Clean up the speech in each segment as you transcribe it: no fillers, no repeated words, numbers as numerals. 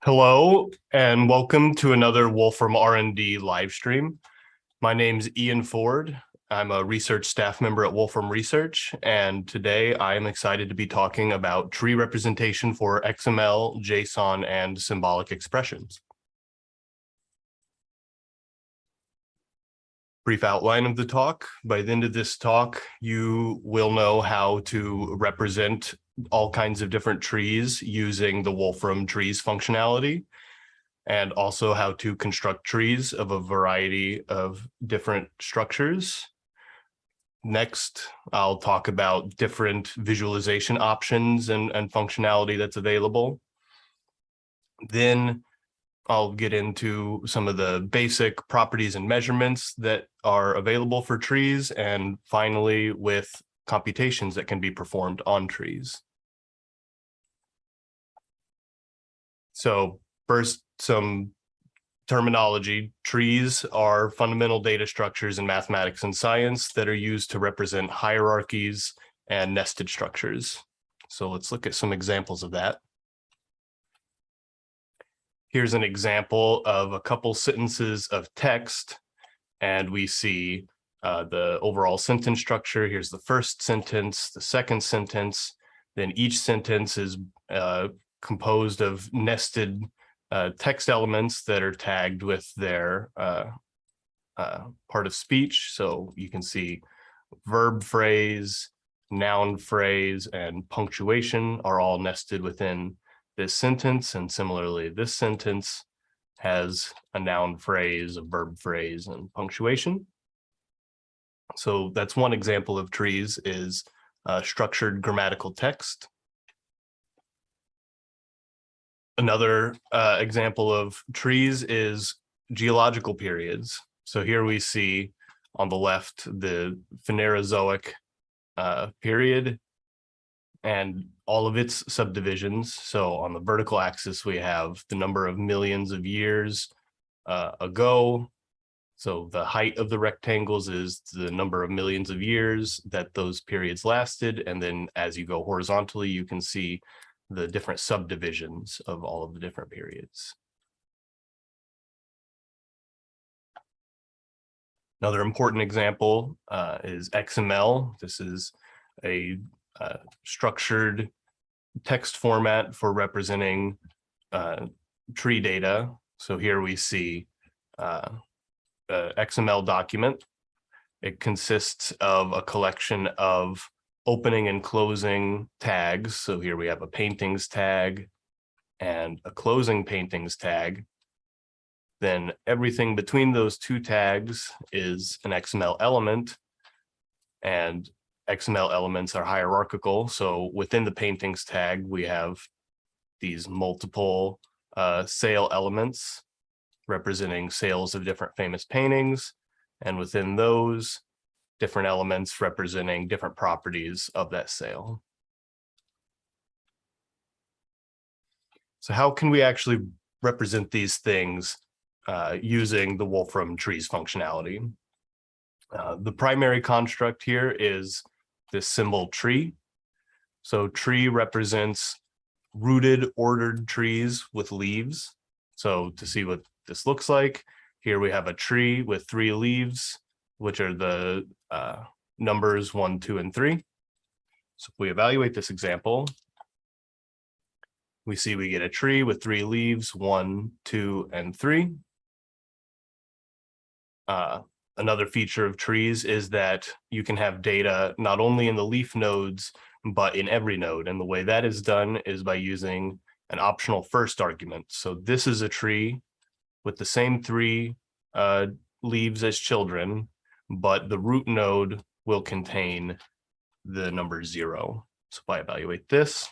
Hello, and welcome to another Wolfram R&D live stream. My name's Ian Ford. I'm a research staff member at Wolfram Research, and today I am excited to be talking about tree representation for XML, JSON, and symbolic expressions. Brief outline of the talk. By the end of this talk, you will know how to represent all kinds of different trees using the Wolfram trees functionality, and also how to construct trees of a variety of different structures. Next, I'll talk about different visualization options and functionality that's available. Then I'll get into some of the basic properties and measurements that are available for trees, and finally with computations that can be performed on trees. So first, some terminology. Trees are fundamental data structures in mathematics and science that are used to represent hierarchies and nested structures. So let's look at some examples of that. Here's an example of a couple sentences of text, and we see the overall sentence structure. Here's the first sentence, the second sentence, then each sentence is composed of nested text elements that are tagged with their part of speech. So you can see verb phrase, noun phrase, and punctuation are all nested within this sentence. And similarly, this sentence has a noun phrase, a verb phrase, and punctuation. So that's one example of trees, is structured grammatical text. Another example of trees is geological periods. So here we see on the left the Phanerozoic period and all of its subdivisions. So on the vertical axis, we have the number of millions of years ago. So the height of the rectangles is the number of millions of years that those periods lasted. And then as you go horizontally, you can see the different subdivisions of all of the different periods. Another important example is XML. This is a structured text format for representing tree data. So here we see an XML document. It consists of a collection of opening and closing tags. So here we have a paintings tag and a closing paintings tag. Then everything between those two tags is an XML element, and XML elements are hierarchical. So within the paintings tag, we have these multiple sale elements representing sales of different famous paintings. And within those, different elements representing different properties of that sale. So how can we actually represent these things using the Wolfram trees functionality? The primary construct here is this symbol tree. So tree represents rooted, ordered trees with leaves. So to see what this looks like, here we have a tree with 3 leaves, which are the numbers 1, 2, and 3. So if we evaluate this example, we see we get a tree with 3 leaves, 1, 2, and 3. Another feature of trees is that you can have data not only in the leaf nodes, but in every node. And the way that is done is by using an optional first argument. So this is a tree with the same 3 leaves as children, but the root node will contain the number 0. So if I evaluate this,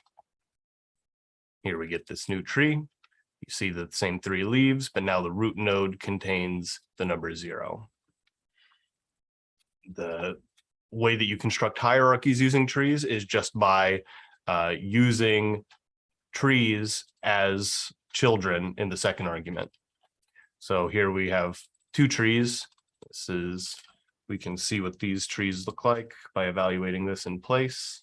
here we get this new tree. You see the same 3 leaves, but now the root node contains the number 0. The way that you construct hierarchies using trees is just by using trees as children in the second argument. So here we have 2 trees. We can see what these trees look like by evaluating this in place.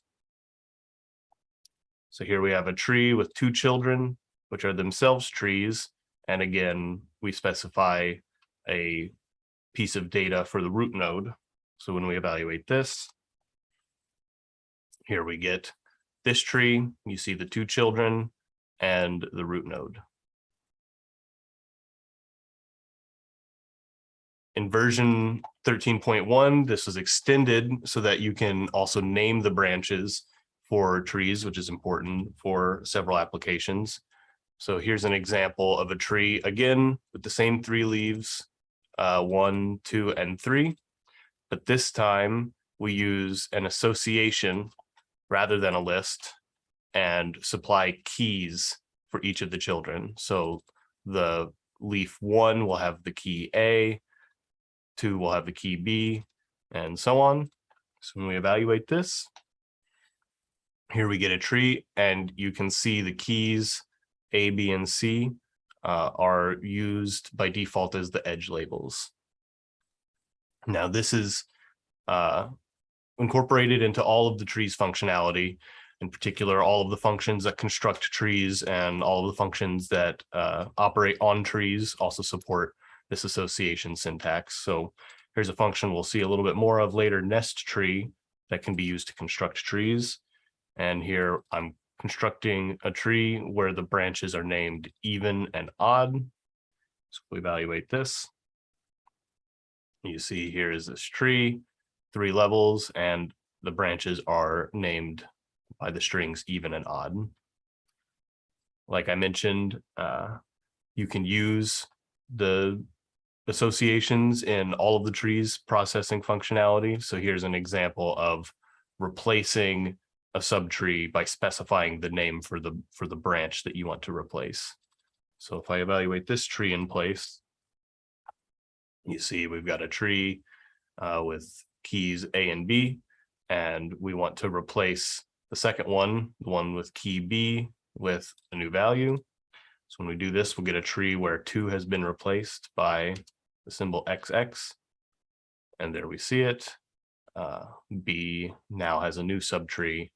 So here we have a tree with 2 children which are themselves trees. And again, we specify a piece of data for the root node. So when we evaluate this, here we get this tree. You see the two children and the root node. In version 13.1, this was extended so that you can also name the branches for trees, which is important for several applications. So here's an example of a tree, again, with the same 3 leaves, 1, 2, and 3. But this time we use an association rather than a list and supply keys for each of the children. So the leaf 1 will have the key A, 2 will have the key B, and so on. So when we evaluate this, here we get a tree, and you can see the keys A, B, and C are used by default as the edge labels. Now this is incorporated into all of the trees functionality, in particular, all of the functions that construct trees and all of the functions that operate on trees also support this association syntax. So here's a function we'll see a little bit more of later, nest tree, that can be used to construct trees. And here I'm constructing a tree where the branches are named even and odd. So we evaluate this. You see here is this tree, 3 levels, and the branches are named by the strings even and odd. Like I mentioned, you can use the associations in all of the trees processing functionality. So here's an example of replacing a subtree by specifying the name for the branch that you want to replace. So if I evaluate this tree in place, you see we've got a tree with keys A and B, and we want to replace the second one, the one with key B, with a new value. So when we do this, we'll get a tree where 2 has been replaced by the symbol XX, and there we see it. B now has a new subtree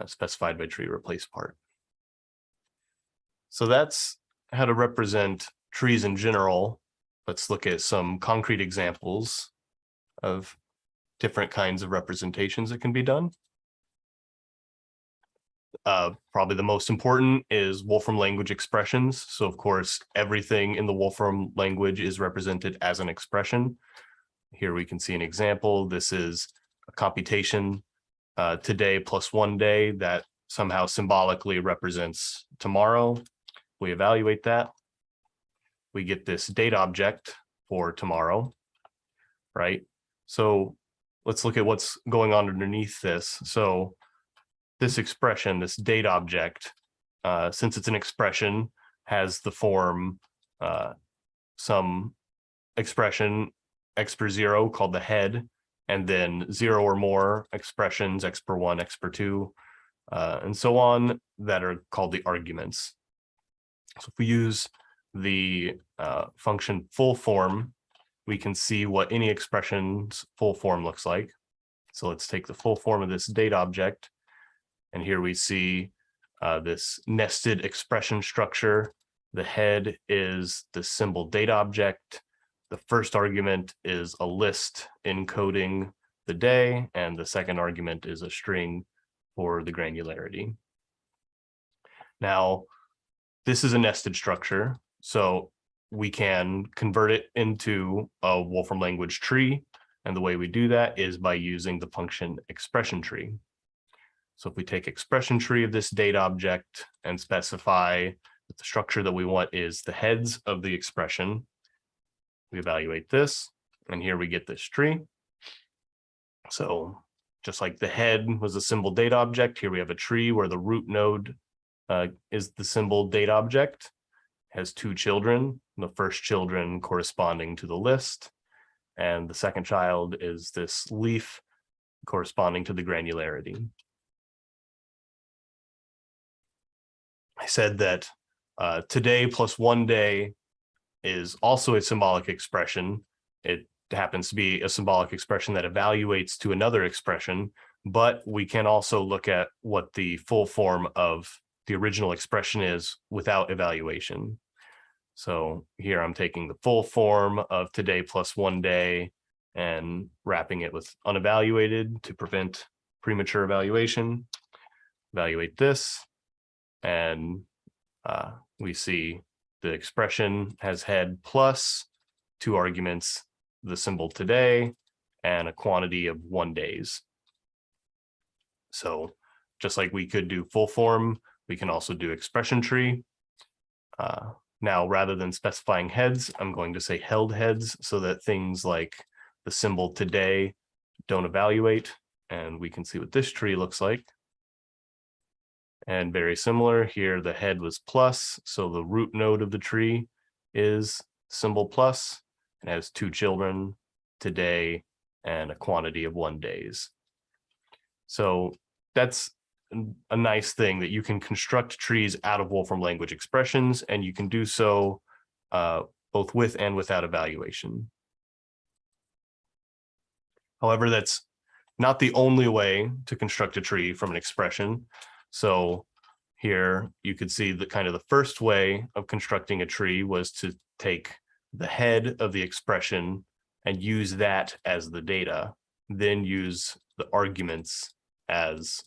specified by tree replace part. So that's how to represent trees in general. Let's look at some concrete examples of different kinds of representations that can be done. Probably the most important is Wolfram language expressions. So of course, everything in the Wolfram language is represented as an expression. Here we can see an example. This is a computation today plus 1 day that somehow symbolically represents tomorrow. We evaluate that. We get this date object for tomorrow, right? So let's look at what's going on underneath this. So this expression, this date object, since it's an expression, has the form some expression x per 0 called the head, and then 0 or more expressions, x per 1, x per 2, and so on, that are called the arguments. So if we use the function full form, we can see what any expression's full form looks like. So let's take the full form of this date object. And here we see this nested expression structure. The head is the symbol date object. The first argument is a list encoding the day, and the second argument is a string for the granularity. Now, this is a nested structure, so we can convert it into a Wolfram language tree, and the way we do that is by using the function expression tree. So if we take expression tree of this date object and specify that the structure that we want is the heads of the expression, we evaluate this, and here we get this tree. So just like the head was a symbol date object, here we have a tree where the root node is the symbol date object, has 2 children, the first children corresponding to the list, and the second child is this leaf corresponding to the granularity. I said that today plus 1 day is also a symbolic expression. It happens to be a symbolic expression that evaluates to another expression, but we can also look at what the full form of the original expression is without evaluation. So here I'm taking the full form of today plus 1 day and wrapping it with unevaluated to prevent premature evaluation. Evaluate this, and we see the expression has head plus 2 arguments, the symbol today, and a quantity of 1 days. So just like we could do full form, we can also do expression tree. Now, rather than specifying heads, I'm going to say held heads so that things like the symbol today don't evaluate, and we can see what this tree looks like. And very similar here, the head was plus, so the root node of the tree is symbol plus and has 2 children, today, and a quantity of 1 days. So that's a nice thing, that you can construct trees out of Wolfram language expressions, and you can do so both with and without evaluation. However, that's not the only way to construct a tree from an expression. So here you could see that kind of the first way of constructing a tree was to take the head of the expression and use that as the data, then use the arguments as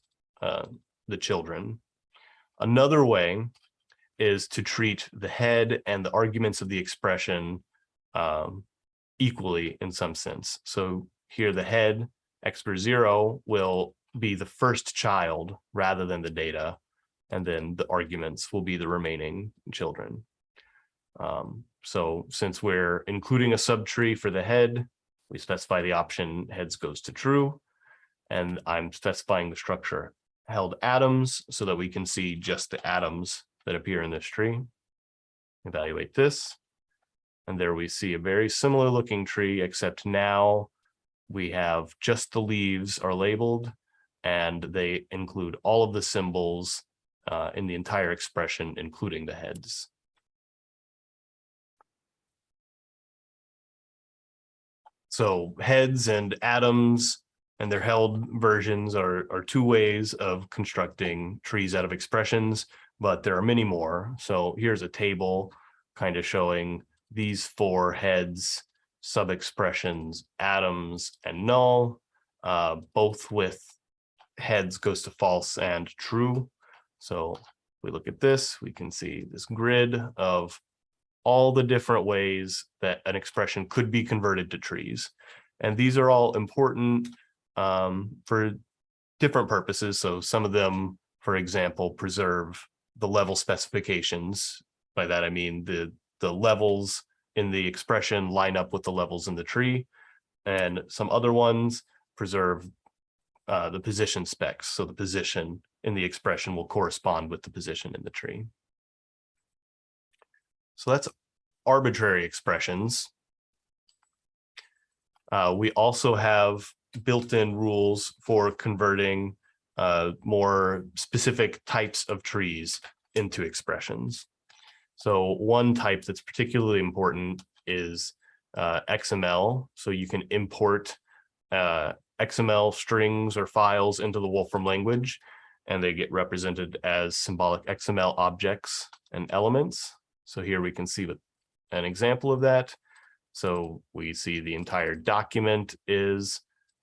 the children. Another way is to treat the head and the arguments of the expression equally in some sense. So here the head, x per 0, will be the first child rather than the data, and then the arguments will be the remaining children. So since we're including a subtree for the head, we specify the option heads goes to true, and I'm specifying the structure held atoms so that we can see just the atoms that appear in this tree. Evaluate this, and there we see a very similar looking tree, except now we have just the leaves are labeled, and they include all of the symbols in the entire expression, including the heads. So heads and atoms and their held versions are 2 ways of constructing trees out of expressions, but there are many more. So here's a table kind of showing these 4 heads, sub-expressions, atoms, and null, both with heads goes to false and true. So if we look at this, we can see this grid of all the different ways that an expression could be converted to trees. And these are all important for different purposes. So some of them, for example, preserve the level specifications. By that, I mean the levels in the expression line up with the levels in the tree. And some other ones preserve the position specs. So the position in the expression will correspond with the position in the tree. So that's arbitrary expressions. We also have built-in rules for converting more specific types of trees into expressions. So one type that's particularly important is XML. So you can import XML strings or files into the Wolfram language, and they get represented as symbolic XML objects and elements. So here we can see an example of that. So we see the entire document is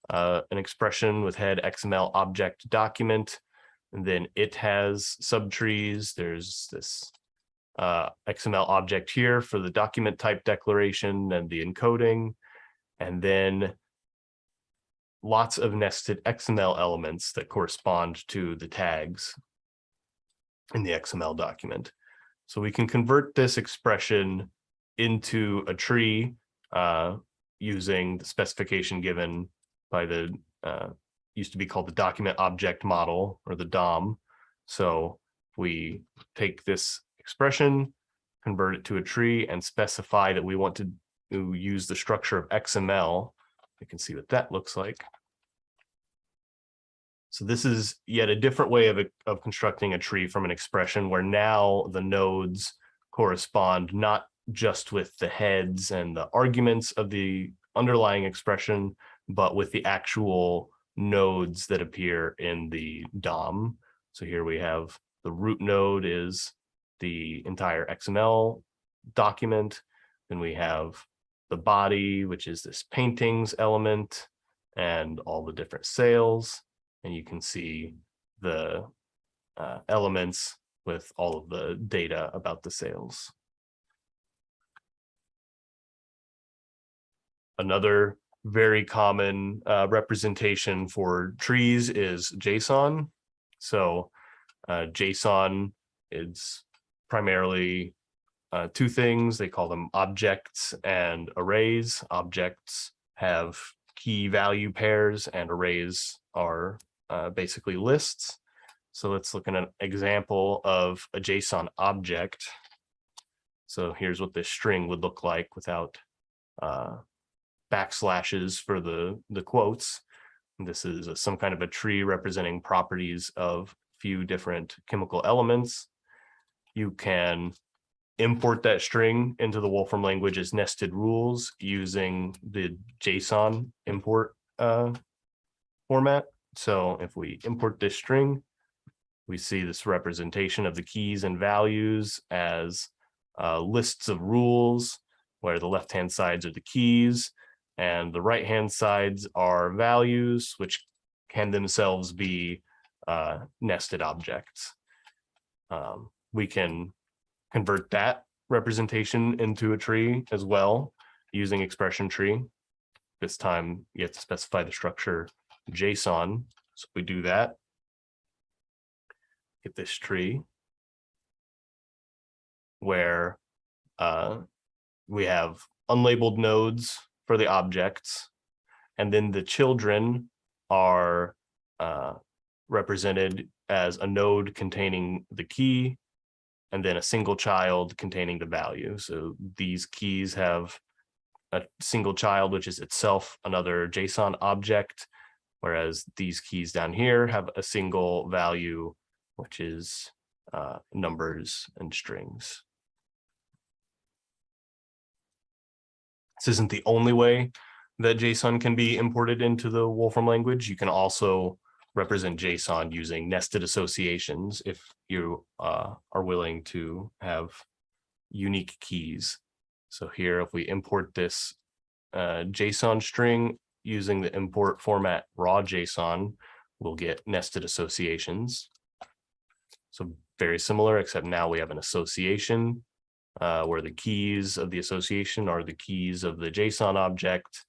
an expression with head XML object document, and then it has subtrees. There's this XML object here for the document type declaration and the encoding, and then lots of nested XML elements that correspond to the tags in the XML document. So we can convert this expression into a tree using the specification given by the used to be called the document object model, or the DOM. So we take this expression, convert it to a tree, and specify that we want to use the structure of XML. You can see what that looks like. So this is yet a different way of constructing a tree from an expression, where now the nodes correspond not just with the heads and the arguments of the underlying expression, but with the actual nodes that appear in the DOM. So here we have The root node is the entire XML document. Then we have the body, which is this paintings element and all the different sales. And you can see the elements with all of the data about the sales. Another very common representation for trees is JSON. So JSON is primarily two things. They call them objects and arrays. Objects have key value pairs and arrays are basically lists. So let's look at an example of a JSON object. So here's what this string would look like without backslashes for the quotes. This is some kind of a tree representing properties of few different chemical elements. You can import that string into the Wolfram language as nested rules using the JSON import format. So if we import this string, we see this representation of the keys and values as lists of rules, where the left-hand sides are the keys and the right-hand sides are values, which can themselves be nested objects. We can convert that representation into a tree as well using expression tree. This time you have to specify the structure JSON. So we do that. Get this tree where we have unlabeled nodes for the objects, and then the children are represented as a node containing the key, and then a single child containing the value. So these keys have a single child, which is itself another JSON object, whereas these keys down here have a single value, which is numbers and strings. This isn't the only way that JSON can be imported into the Wolfram language. You can also represent JSON using nested associations if you are willing to have unique keys. So here, if we import this JSON string using the import format raw JSON, we'll get nested associations. So very similar, except now we have an association where the keys of the association are the keys of the JSON object,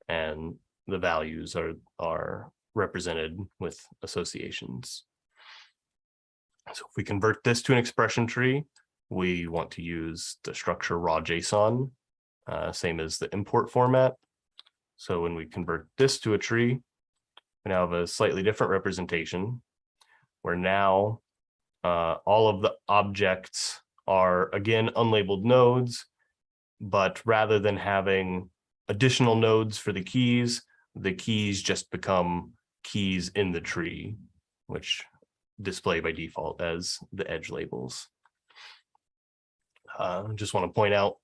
and the values are represented with associations. So if we convert this to an expression tree, we want to use the structure raw JSON, same as the import format. So when we convert this to a tree, we now have a slightly different representation, where now all of the objects are, again, unlabeled nodes, but rather than having additional nodes for the keys just become keys in the tree, which display by default as the edge labels. Just want to point out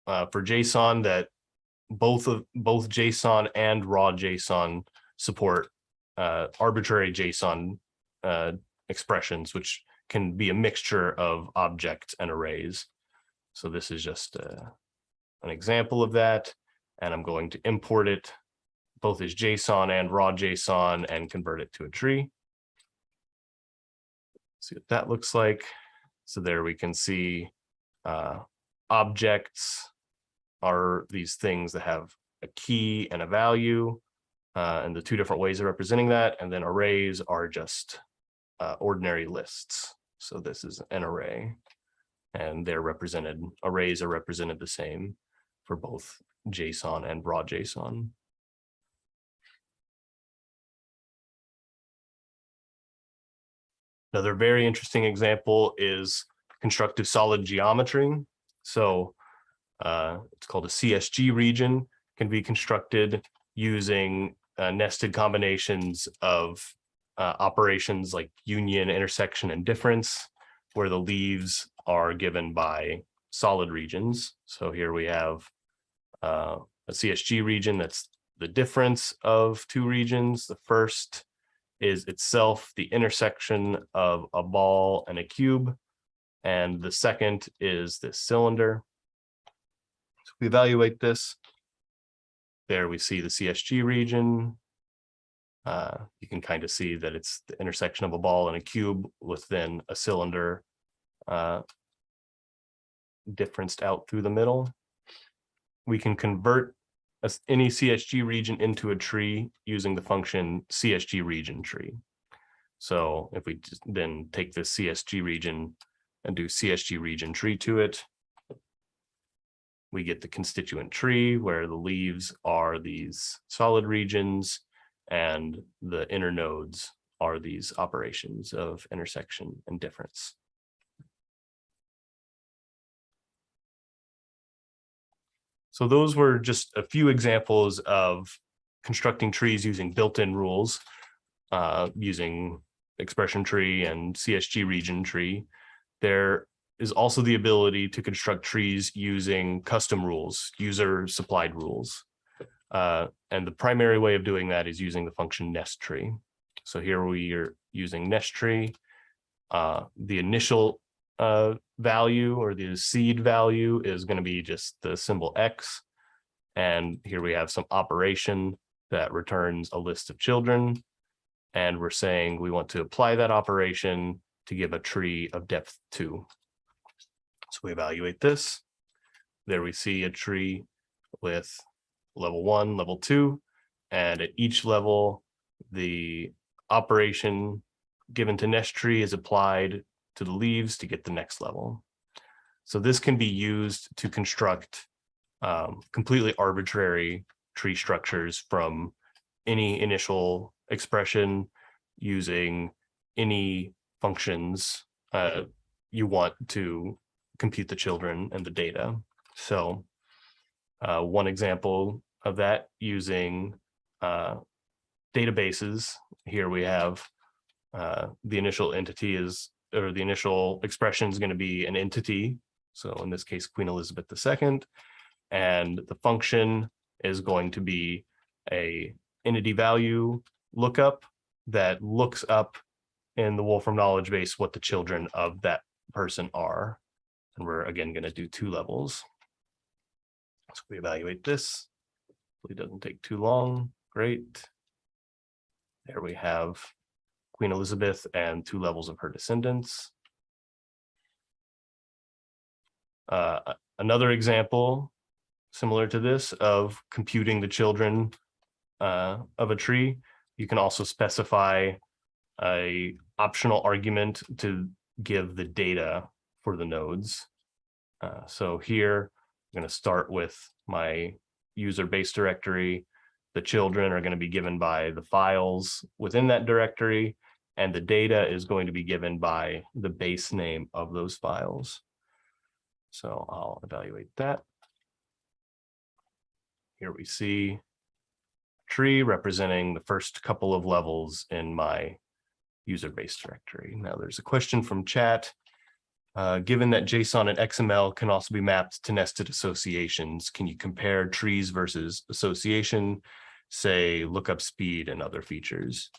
for JSON that both JSON and raw JSON support arbitrary JSON expressions, which can be a mixture of objects and arrays. So this is just an example of that, and I'm going to import it both as JSON and raw JSON and convert it to a tree. See what that looks like. So there we can see objects are these things that have a key and a value, and the two different ways of representing that. And then arrays are just ordinary lists. So this is an array, and arrays are represented the same for both JSON and raw JSON. Another very interesting example is constructive solid geometry. So it's called a CSG region, can be constructed using nested combinations of operations like union, intersection, and difference, where the leaves are given by solid regions. So here we have a CSG region that's the difference of two regions. The first is itself the intersection of a ball and a cube, and the second is this cylinder. So we evaluate this. There we see the CSG region. You can kind of see that it's the intersection of a ball and a cube within a cylinder differenced out through the middle. We can convert any CSG region into a tree using the function CSG region tree. So if we just then take this CSG region and do CSG region tree to it, we get the constituent tree where the leaves are these solid regions and the inner nodes are these operations of intersection and difference. So those were just a few examples of constructing trees using built-in rules, using expression tree and CSG region tree. There is also the ability to construct trees using custom rules, user-supplied rules. And the primary way of doing that is using the function nest tree. So here we are using nest tree. The initial value or the seed value is going to be just the symbol X. And here we have some operation that returns a list of children. And we're saying we want to apply that operation to give a tree of depth 2. So we evaluate this. There we see a tree with level 1, level 2, and at each level, the operation given to nest tree is applied to the leaves to get the next level. So this can be used to construct completely arbitrary tree structures from any initial expression using any functions you want to compute the children and the data. So one example of that using databases, here we have the initial entity is, or the initial expression is going to be an entity. So in this case, Queen Elizabeth II, and the function is going to be a entity value lookup that looks up in the Wolfram knowledge base what the children of that person are. And we're again going to do 2 levels. So we evaluate this. It doesn't take too long. Great. There we have Queen Elizabeth and 2 levels of her descendants. Another example similar to this of computing the children of a tree. You can also specify a optional argument to give the data for the nodes. So here I'm going to start with my user base directory. The children are going to be given by the files within that directory, and the data is going to be given by the base name of those files. So I'll evaluate that. Here we see a tree representing the first couple of levels in my user base directory. Now there's a question from chat. Given that JSON and XML can also be mapped to nested associations, can you compare trees versus association, say lookup speed and other features?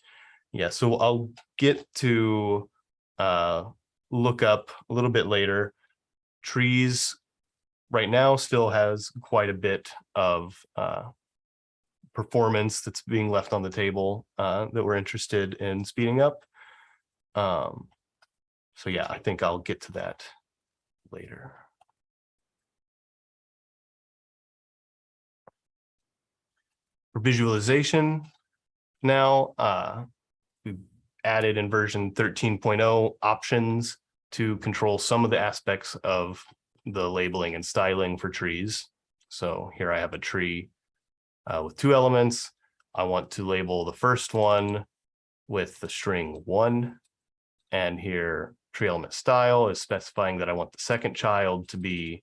Yeah, so I'll get to lookup a little bit later. Trees right now still has quite a bit of performance that's being left on the table that we're interested in speeding up. So yeah, I think I'll get to that later. For visualization now, we've added in version 13.0 options to control some of the aspects of the labeling and styling for trees. So here I have a tree with 2 elements. I want to label the first one with the string 1. And here tree element style is specifying that I want the second child to be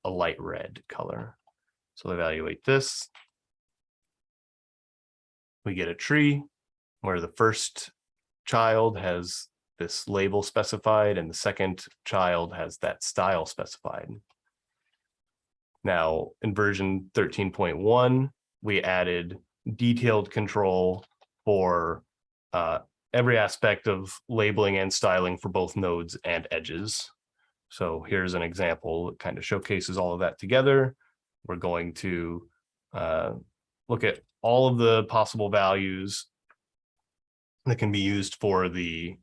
a light red color. So evaluate this. We get a tree where the first child has this label specified and the second child has that style specified. Now in version 13.1, we added detailed control for every aspect of labeling and styling for both nodes and edges. So here's an example that kind of showcases all of that together. We're going to look at all of the possible values that can be used for the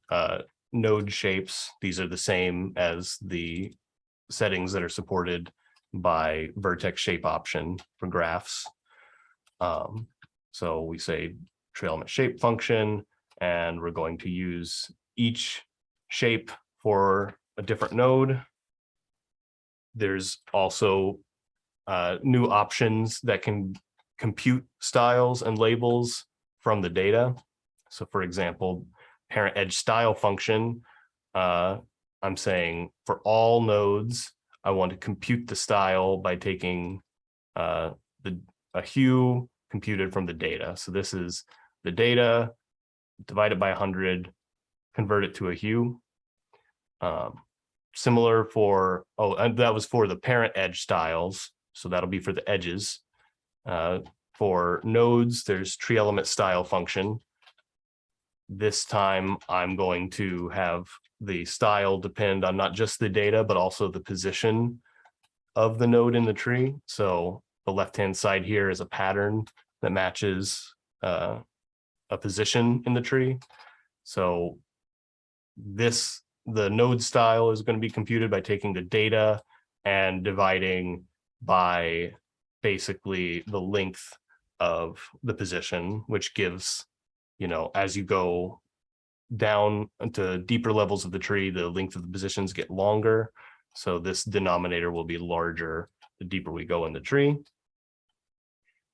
node shapes. These are the same as the settings that are supported by vertex shape option for graphs. So we say tree element shape function, and we're going to use each shape for a different node. There's also new options that can compute styles and labels from the data. So for example, parent edge style function, I'm saying for all nodes, I want to compute the style by taking a hue computed from the data. So this is the data divided by 100, convert it to a hue. Similar for, and that was for the parent edge styles. So that'll be for the edges. For nodes, there's tree element style function. This time I'm going to have the style depend on not just the data, but also the position of the node in the tree. So the left-hand side here is a pattern that matches a position in the tree. So the node style is going to be computed by taking the data and dividing by basically the length of the position, which gives, as you go down into deeper levels of the tree, the length of the positions get longer. So this denominator will be larger the deeper we go in the tree.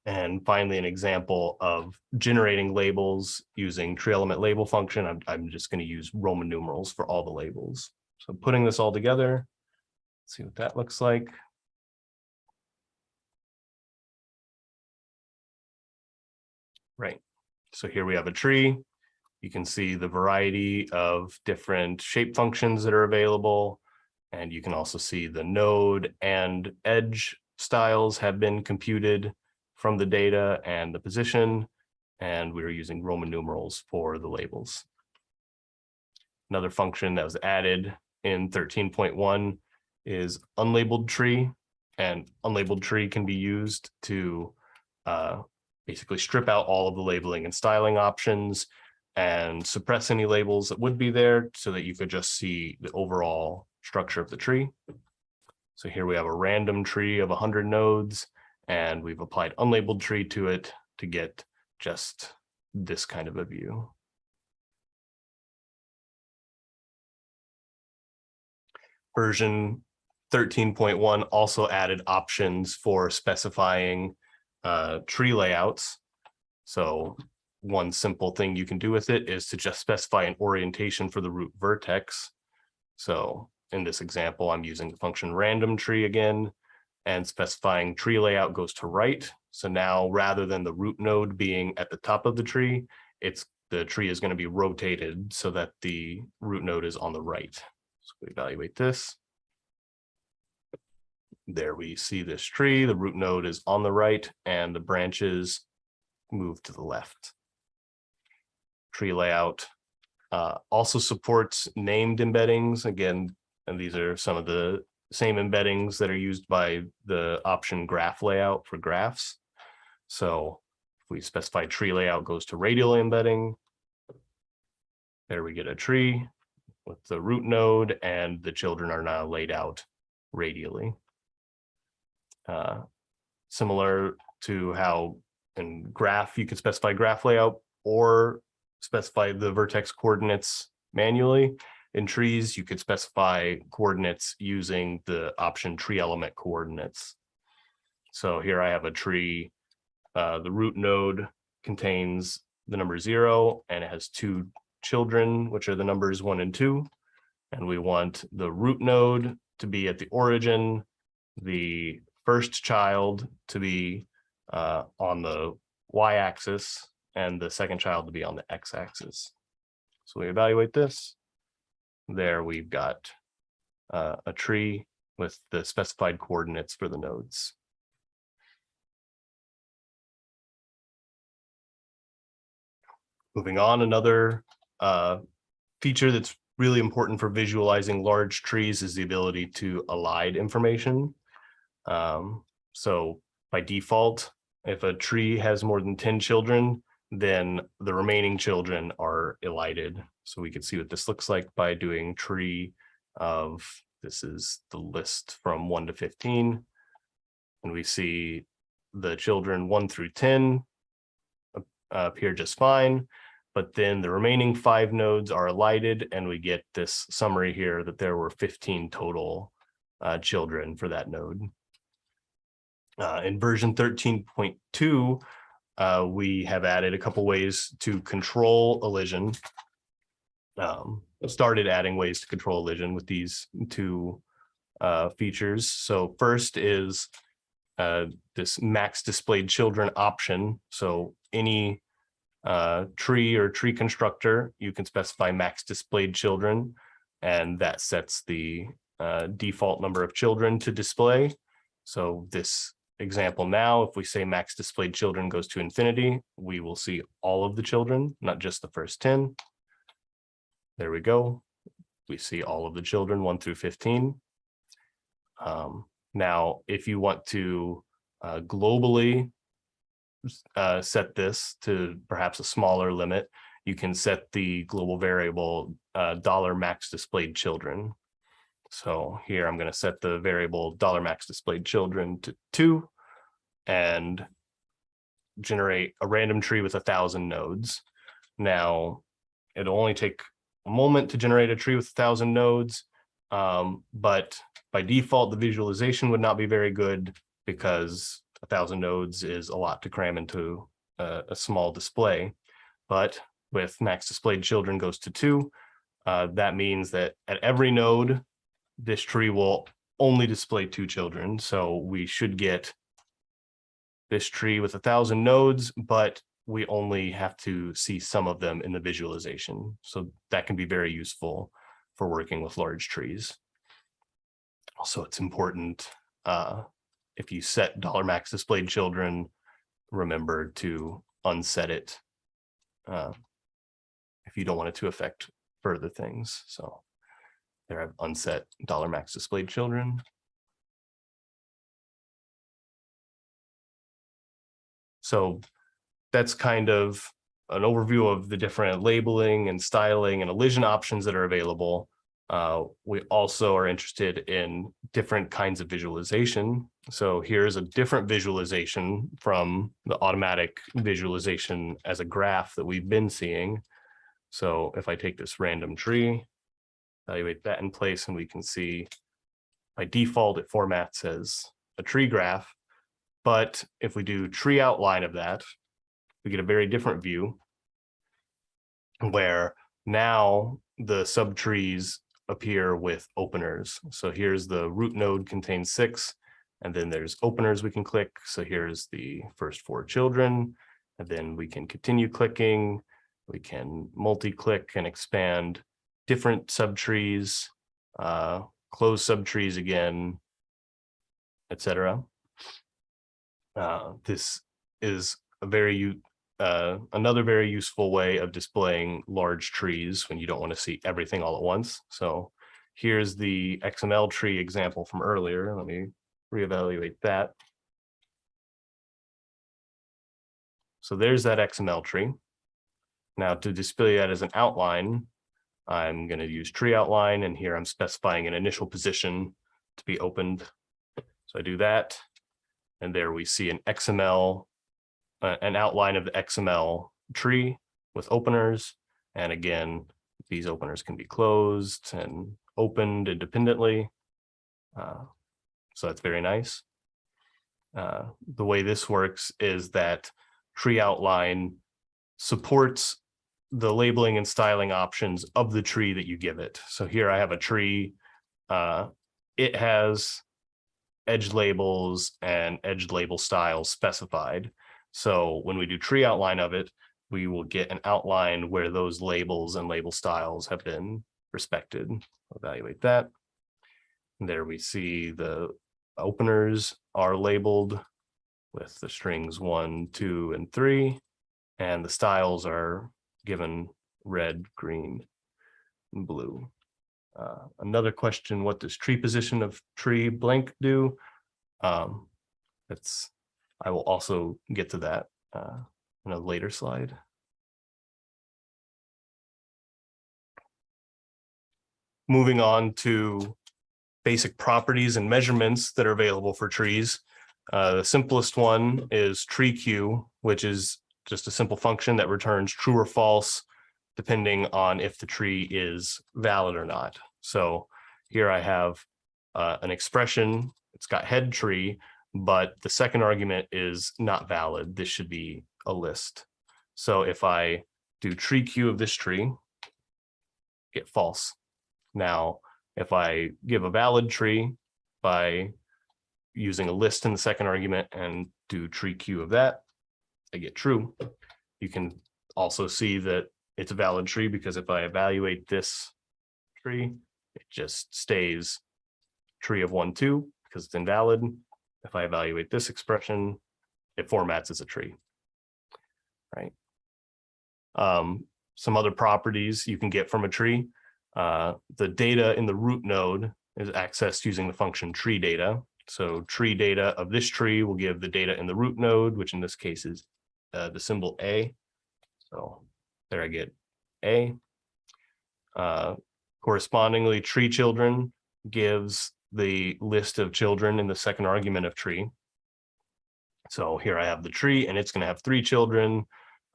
And finally, an example of generating labels using tree element label function. I'm just going to use Roman numerals for all the labels. So putting this all together, let's see what that looks like. Right. So here we have a tree. You can see the variety of different shape functions that are available. And you can also see the node and edge styles have been computed from the data and the position, and we're using Roman numerals for the labels. Another function that was added in 13.1 is unlabeled tree, and unlabeled tree can be used to basically strip out all of the labeling and styling options and suppress any labels that would be there so that you could just see the overall structure of the tree. So here we have a random tree of 100 nodes, and we've applied unlabeled tree to it to get just this kind of a view. Version 13.1 also added options for specifying tree layouts. So one simple thing you can do with it is to just specify an orientation for the root vertex. So in this example, I'm using the function random tree again, and specifying tree layout goes to right. So now rather than the root node being at the top of the tree, the tree is going to be rotated so that the root node is on the right. So we evaluate this. There we see this tree, the root node is on the right and the branches move to the left. Tree layout also supports named embeddings again, and these are some of the same embeddings that are used by the option graph layout for graphs. So if we specify tree layout goes to radial embedding, there we get a tree with the root node, and the children are now laid out radially. Similar to how in graph you can specify graph layout or specify the vertex coordinates manually. In trees, you could specify coordinates using the option tree element coordinates. So here I have a tree. The root node contains the number 0, and it has 2 children, which are the numbers 1 and 2. And we want the root node to be at the origin, the first child to be on the y-axis, and the second child to be on the x-axis. So we evaluate this. There we've got a tree with the specified coordinates for the nodes. Moving on, another feature that's really important for visualizing large trees is the ability to elide information. So by default, if a tree has more than 10 children, then the remaining children are elided. So we can see what this looks like by doing tree of, this is the list from 1 to 15. And we see the children 1 through 10 appear just fine. But then the remaining 5 nodes are elided, and we get this summary here that there were 15 total children for that node. In version 13.2, we have added a couple ways to control elision. Started adding ways to control elision with these 2 features. So first is this max displayed children option. So any tree or tree constructor, you can specify max displayed children, and that sets the default number of children to display. So this example now, if we say max displayed children goes to infinity, we will see all of the children, not just the first 10. There we go. We see all of the children 1 through 15. Now, if you want to globally set this to perhaps a smaller limit, you can set the global variable $max displayed children. So here I'm going to set the variable $max displayed children to 2 and generate a random tree with 1,000 nodes. Now, it'll only take a moment to generate a tree with 1,000 nodes, but by default, the visualization would not be very good because 1,000 nodes is a lot to cram into a small display. But with max displayed children goes to 2, that means that at every node, this tree will only display 2 children. So we should get this tree with 1,000 nodes, but we only have to see some of them in the visualization. So that can be very useful for working with large trees. Also, it's important if you set $max displayed children, remember to unset it if you don't want it to affect further things. So there I've unset $max displayed children. So that's kind of an overview of the different labeling and styling and elision options that are available. We also are interested in different kinds of visualization. So here's a different visualization from the automatic visualization as a graph that we've been seeing. So if I take this random tree, evaluate that in place, and we can see by default it formats as a tree graph. But if we do tree outline of that, we get a very different view where now the subtrees appear with openers. So here's the root node contains 6, and then there's openers we can click. So here's the first 4 children, and then we can continue clicking. We can multi-click and expand different subtrees, close subtrees again, etc. This is a another very useful way of displaying large trees when you don't want to see everything all at once. So here's the XML tree example from earlier. Let me reevaluate that. So there's that XML tree. Now to display that as an outline, I'm going to use tree outline, and here I'm specifying an initial position to be opened. So I do that, and there we see an XML, an outline of the XML tree with openers. And again, these openers can be closed and opened independently. So that's very nice. The way this works is that tree outline supports the labeling and styling options of the tree that you give it. So here I have a tree. It has edge labels and edge label styles specified. So when we do tree outline of it, we will get an outline where those labels and label styles have been respected. Evaluate that. And there we see the openers are labeled with the strings 1, 2, and 3, and the styles are given red, green, and blue. Another question, what does tree position of tree blank do? I will also get to that in a later slide. Moving on to basic properties and measurements that are available for trees. The simplest one is tree queue, which is just a simple function that returns true or false, depending on if the tree is valid or not. So here I have an expression, it's got head tree, but the second argument is not valid. This should be a list. So if I do tree queue of this tree, get false. Now, if I give a valid tree by using a list in the second argument and do tree queue of that, I get true. You can also see that it's a valid tree because if I evaluate this tree, it just stays tree of 1, 2 because it's invalid. If I evaluate this expression, it formats as a tree, right? Some other properties you can get from a tree. The data in the root node is accessed using the function tree data. So tree data of this tree will give the data in the root node, which in this case is the symbol A. So there I get A. Correspondingly, tree children gives the list of children in the second argument of tree. So here I have the tree and it's going to have 3 children,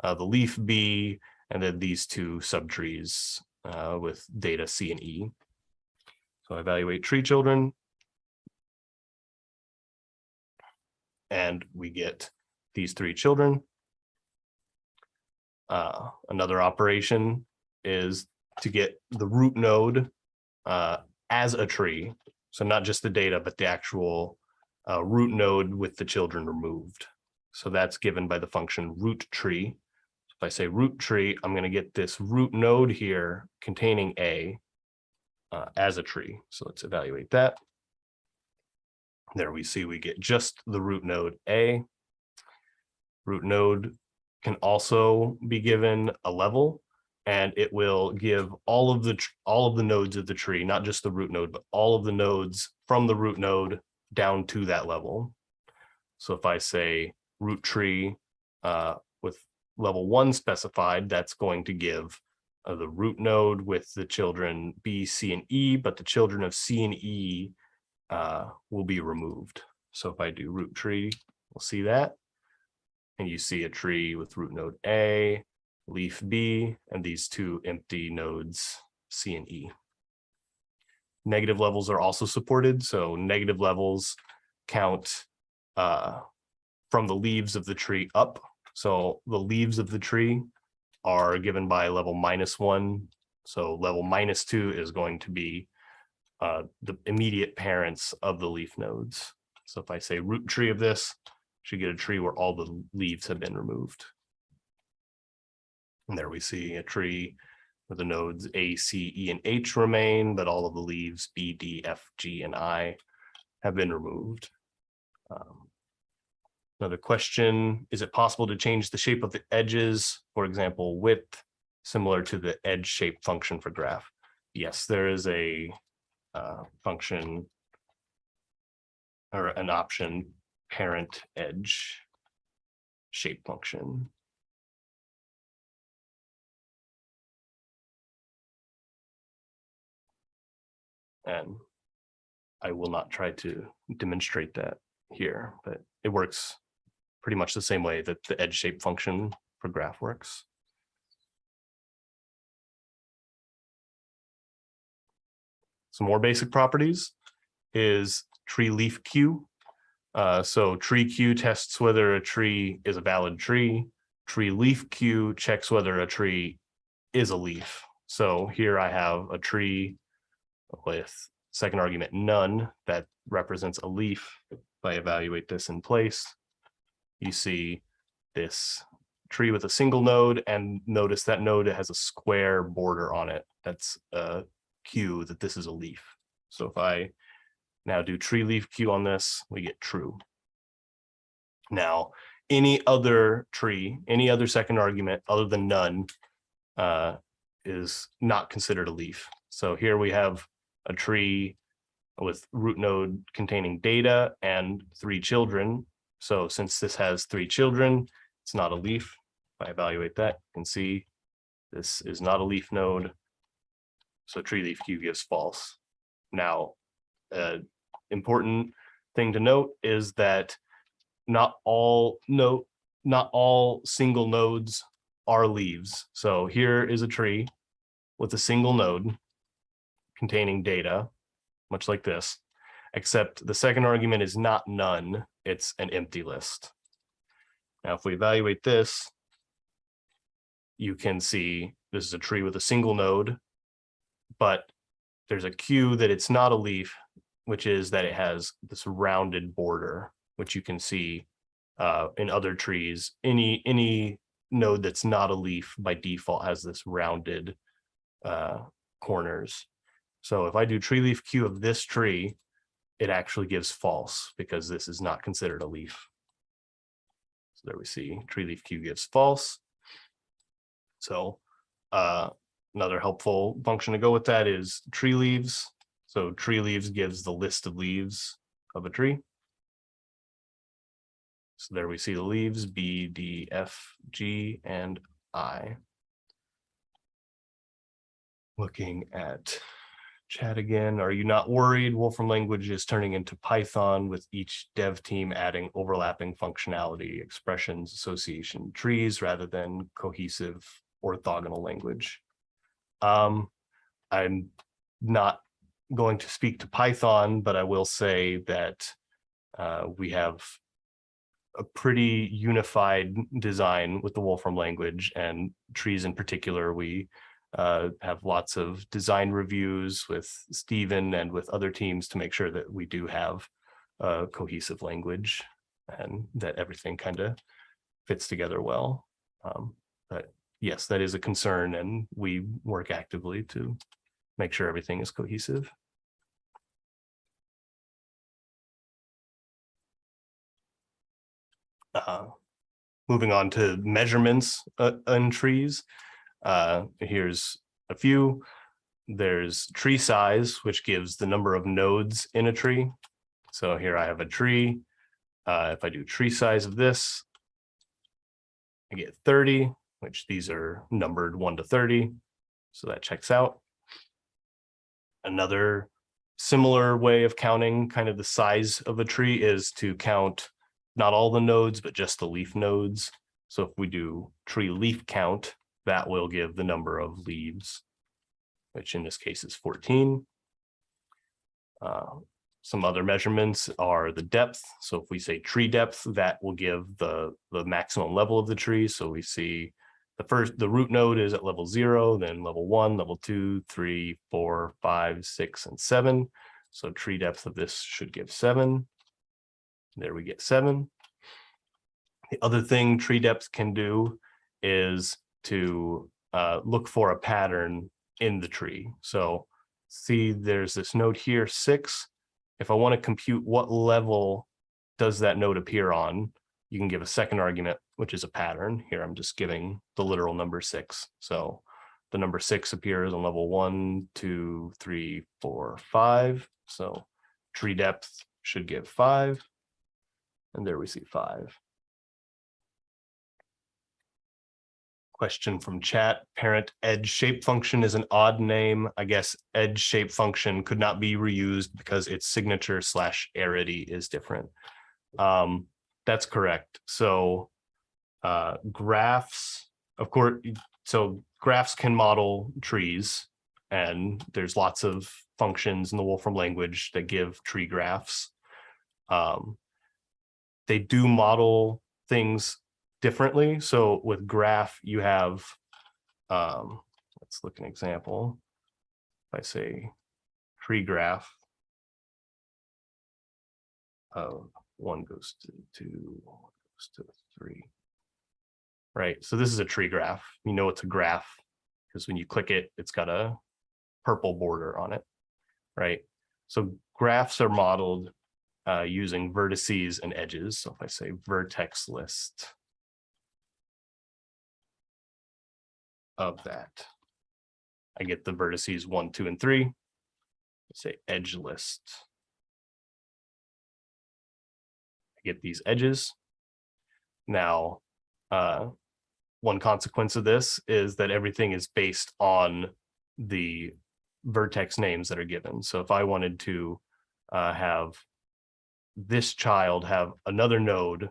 the leaf B, and then these 2 subtrees with data C and E. So I evaluate tree children and we get these 3 children. Another operation is to get the root node as a tree. So not just the data, but the actual root node with the children removed. So that's given by the function root tree. So if I say root tree, I'm going to get this root node here containing A as a tree. So let's evaluate that. There we see we get just the root node A. Root node can also be given a level, and it will give all of the nodes of the tree, not just the root node, but all of the nodes from the root node down to that level. So if I say root tree with level 1 specified, that's going to give the root node with the children B, C, and E, but the children of C and E will be removed. So if I do root tree, we'll see that. And you see a tree with root node A, leaf B, and these 2 empty nodes, C and E. Negative levels are also supported. So negative levels count from the leaves of the tree up. So the leaves of the tree are given by level -1. So level -2 is going to be the immediate parents of the leaf nodes. So if I say root tree of this, should get a tree where all the leaves have been removed. And there we see a tree where the nodes A, C, E, and H remain, but all of the leaves B, D, F, G, and I have been removed. Another question, is it possible to change the shape of the edges, for example, width, similar to the edge shape function for graph? Yes, there is a function or an option, parent edge shape function. And I will not try to demonstrate that here, but it works pretty much the same way that the edge shape function for graph works. Some more basic properties is tree leaf queue. So tree queue tests whether a tree is a valid tree. Tree leaf queue checks whether a tree is a leaf. So here I have a tree with second argument none that represents a leaf. If I evaluate this in place, you see this tree with a single node, and notice that node has a square border on it. That's a cue that this is a leaf. So if I now do tree leaf queue on this, we get true. Now, any other tree, any other second argument other than none is not considered a leaf. So here we have a tree with root node containing data and 3 children. So since this has 3 children, it's not a leaf. If I evaluate that, you can see this is not a leaf node. So tree leaf Q gives false. Now, important thing to note is that not all single nodes are leaves. So here is a tree with a single node containing data, much like this, except the second argument is not none, it's an empty list. Now, if we evaluate this, you can see this is a tree with a single node, but there's a cue that it's not a leaf, which is that it has this rounded border, which you can see in other trees. Any node that's not a leaf by default has this rounded corners. So if I do tree leaf Q of this tree, it actually gives false because this is not considered a leaf. So there we see tree leaf Q gives false. So another helpful function to go with that is tree leaves. So tree leaves gives the list of leaves of a tree. So there we see the leaves B, D, F, G, and I. Looking at chat again, are you not worried Wolfram language is turning into Python with each dev team adding overlapping functionality, expressions, association trees rather than cohesive orthogonal language? I'm not going to speak to Python, but I will say that we have a pretty unified design with the Wolfram language, and trees in particular. We have lots of design reviews with Stephen and with other teams to make sure that we do have a cohesive language and that everything kind of fits together well. But yes, that is a concern, and we work actively to make sure everything is cohesive. Moving on to measurements in trees. Here's a few. There's tree size, which gives the number of nodes in a tree. So here I have a tree. If I do tree size of this, I get 30, which these are numbered 1 to 30. So that checks out. Another similar way of counting kind of the size of a tree is to count not all the nodes, but just the leaf nodes. So if we do tree leaf count, that will give the number of leaves, which in this case is 14. Some other measurements are the depth. So if we say tree depth, that will give the maximum level of the tree. So we see the root node is at level 0, then level 1, level 2, 3, 4, 5, 6, and 7. So tree depth of this should give 7. There we get 7. The other thing tree depth can do is to look for a pattern in the tree. So see, there's this node here, 6. If I want to compute what level does that node appear on, you can give a second argument, which is a pattern. Here I'm just giving the literal number 6. So the number 6 appears on level 1, 2, 3, 4, 5. So tree depth should give 5. And there we see 5. Question from chat. Parent edge shape function is an odd name. I guess edge shape function could not be reused because its signature / arity is different. That's correct. So graphs, of course, so graphs can model trees, and there's lots of functions in the Wolfram language that give tree graphs. They do model things differently. So with graph, you have, let's look at an example. If I say tree graph, 1 goes to 2, 1 goes to 3. Right, so this is a tree graph. You know it's a graph because when you click it, it's got a purple border on it, right? So graphs are modeled using vertices and edges. So if I say vertex list, of that. I get the vertices 1, 2, and 3. Let's say edge list. I get these edges. Now, one consequence of this is that everything is based on the vertex names that are given. So if I wanted to have this child have another node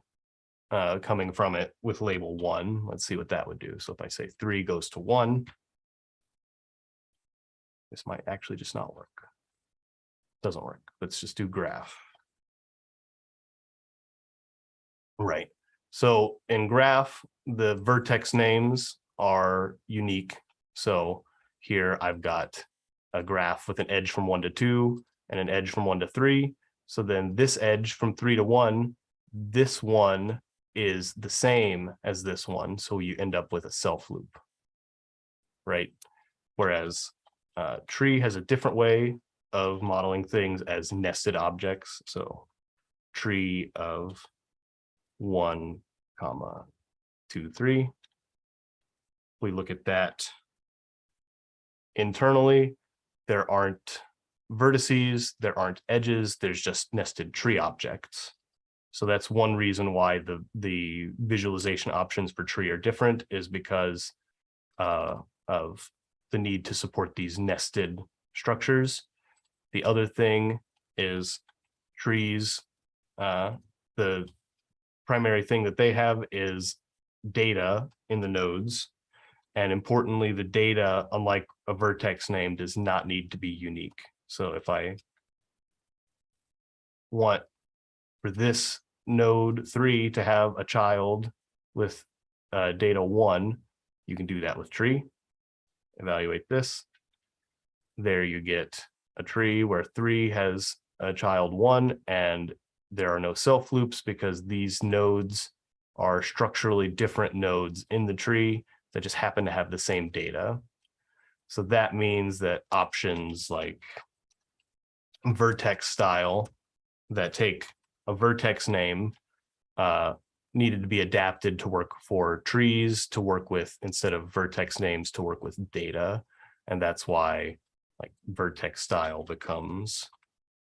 coming from it with label 1, let's see what that would do. So if I say 3 goes to 1, this might actually just not work. Doesn't work. Let's just do graph. Right. So in graph, the vertex names are unique. So here I've got a graph with an edge from 1 to 2 and an edge from 1 to 3. So then this edge from 3 to 1, this one is the same as this one. So you end up with a self loop, right? Whereas tree has a different way of modeling things as nested objects. So tree of 1, 2, 3. We look at that internally. There aren't vertices, there aren't edges, there's just nested tree objects. So that's one reason why the visualization options for tree are different, is because of the need to support these nested structures. The other thing is trees, the primary thing that they have is data in the nodes. And importantly, the data, unlike a vertex name, does not need to be unique. So if I want for this node 3 to have a child with data 1, you can do that with tree. Evaluate this. There you get a tree where 3 has a child 1, and there are no self loops because these nodes are structurally different nodes in the tree that just happen to have the same data. So that means that options like vertex style that take a vertex name needed to be adapted to work for trees, to work with, instead of vertex names, to work with data. And that's why like vertex style becomes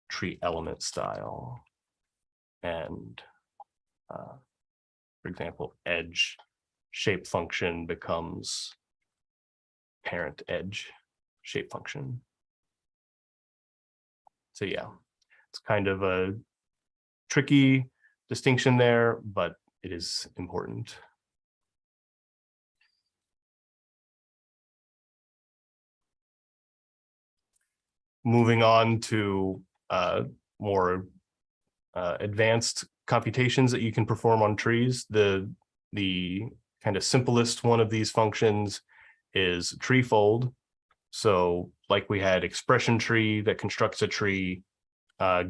tree element style. And for example, edge shape function becomes parent edge shape function. So yeah, it's kind of a tricky distinction there, but it is important. Moving on to more advanced computations that you can perform on trees. The kind of simplest one of these functions is treefold. So like we had expression tree that constructs a tree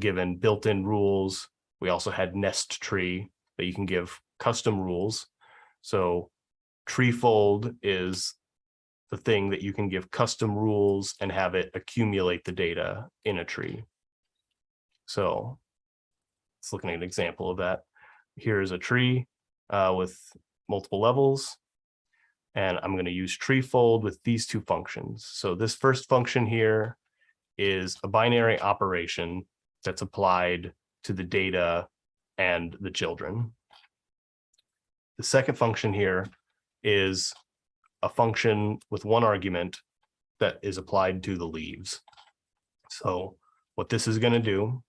given built-in rules. We also had nest tree that you can give custom rules. So treefold is the thing that you can give custom rules and have it accumulate the data in a tree. So let's look at an example of that. Here's a tree with multiple levels, and I'm going to use treefold with these two functions. So this first function here is a binary operation that's applied to the data and the children. The second function here is a function with one argument that is applied to the leaves. So what this is going to do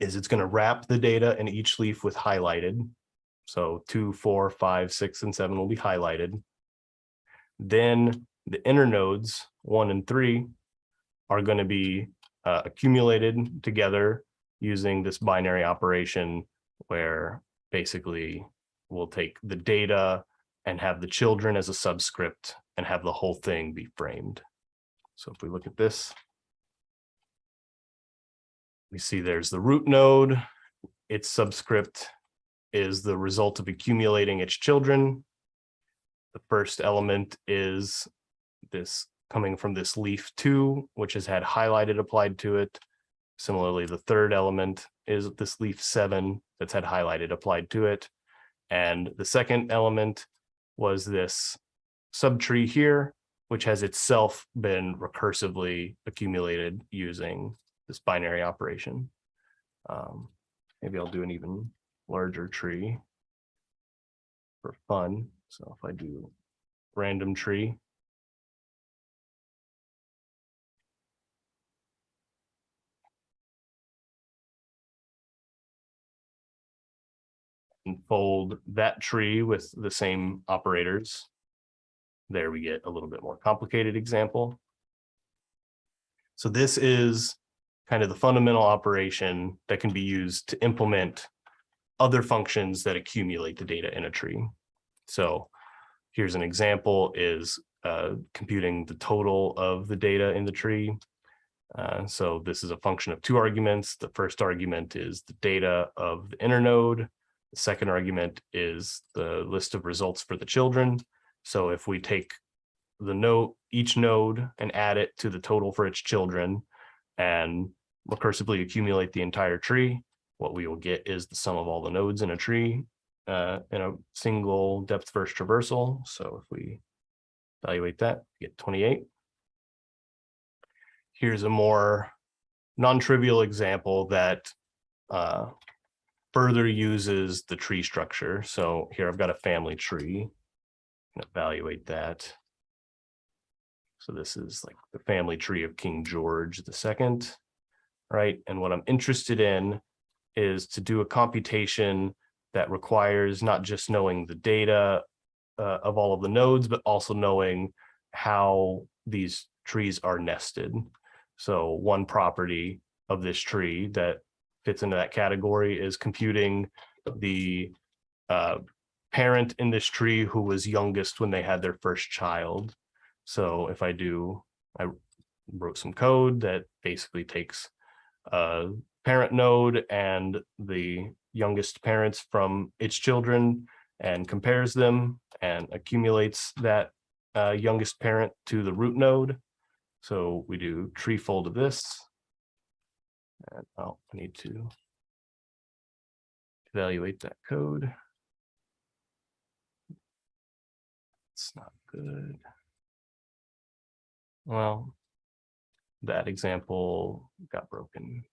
is it's going to wrap the data in each leaf with highlighted. So 2, 4, 5, 6, and 7 will be highlighted. Then the inner nodes 1 and 3 are going to be accumulated together using this binary operation, where basically we'll take the data and have the children as a subscript and have the whole thing be framed. So if we look at this, we see there's the root node. Its subscript is the result of accumulating its children. The first element is this coming from this leaf 2, which has had highlighted applied to it. Similarly, the third element is this leaf 7 that's had highlighted applied to it. And the second element was this subtree here, which has itself been recursively accumulated using this binary operation. Maybe I'll do an even larger tree for fun. So if I do random tree, and fold that tree with the same operators, there we get a little bit more complicated example. So this is kind of the fundamental operation that can be used to implement other functions that accumulate the data in a tree. So here's an example is computing the total of the data in the tree. So this is a function of two arguments. The first argument is the data of the inner node. The second argument is the list of results for the children. So if we take the node, each node, and add it to the total for its children and recursively accumulate the entire tree, what we will get is the sum of all the nodes in a tree in a single depth first traversal. So if we evaluate that, we get 28. Here's a more non-trivial example that further uses the tree structure. So here I've got a family tree. Evaluate that. So this is like the family tree of King George II, right? And what I'm interested in is to do a computation that requires not just knowing the data of all of the nodes, but also knowing how these trees are nested. So one property of this tree that fits into that category is computing the parent in this tree who was youngest when they had their first child. So if I wrote some code that basically takes a parent node and the youngest parents from its children and compares them and accumulates that youngest parent to the root node. So we do tree fold of this. And I need to evaluate that code. It's not good. Well, that example got broken.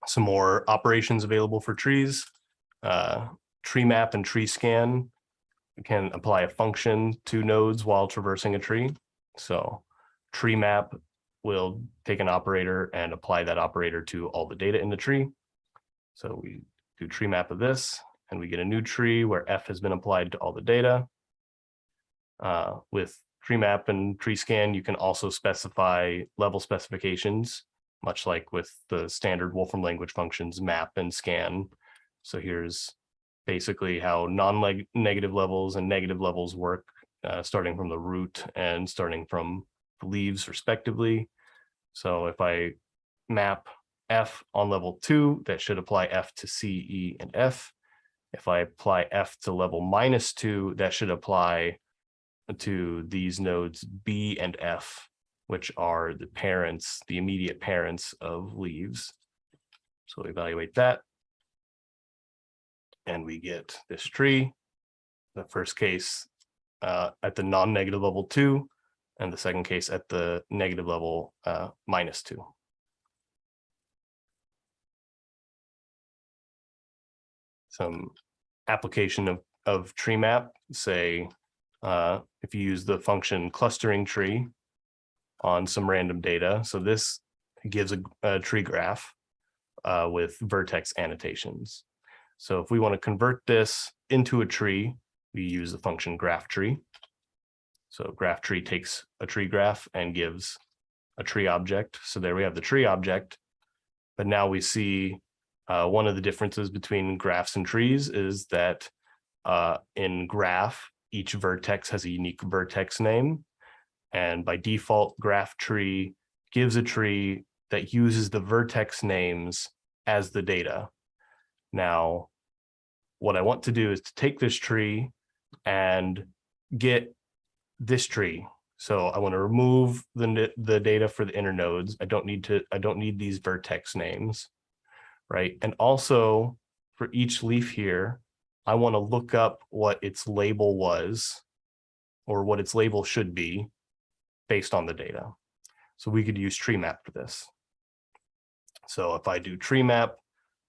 Some more operations available for trees. Tree map and tree scan can apply a function to nodes while traversing a tree. So tree map will take an operator and apply that operator to all the data in the tree. So we do tree map of this, and we get a new tree where F has been applied to all the data. With tree map and tree scan, you can also specify level specifications, much like with the standard Wolfram language functions map and scan. So here's basically how non-negative levels and negative levels work, starting from the root and starting from the leaves respectively. So if I map F on level 2, that should apply F to C, E, and F. If I apply F to level -2, that should apply to these nodes B and F, which are the parents, the immediate parents of leaves. So we evaluate that. And we get this tree, the first case at the non-negative level 2, and the second case at the negative level -2. Some application of tree map, say, if you use the function clustering tree on some random data. So this gives a tree graph with vertex annotations. So if we want to convert this into a tree, we use the function graph tree. So graph tree takes a tree graph and gives a tree object. So there we have the tree object. But now we see one of the differences between graphs and trees is that in graph, each vertex has a unique vertex name. And by default, graph tree gives a tree that uses the vertex names as the data. Now, what I want to do is to take this tree and get this tree. So I want to remove the data for the inner nodes. I don't need these vertex names, right? And also for each leaf here, I want to look up what its label was or what its label should be based on the data. So we could use tree map for this. So if I do tree map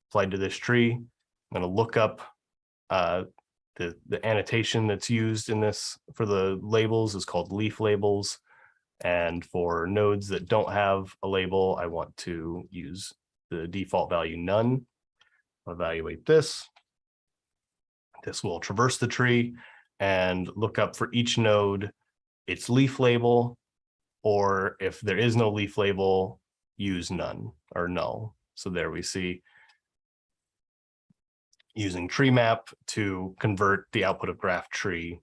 applied to this tree, I'm going to look up the annotation that's used in this for the labels is called leaf labels. And for nodes that don't have a label, I want to use the default value none. I'll evaluate this. This will traverse the tree and look up for each node its leaf label, or if there is no leaf label, use none or null. So there we see using tree map to convert the output of graph tree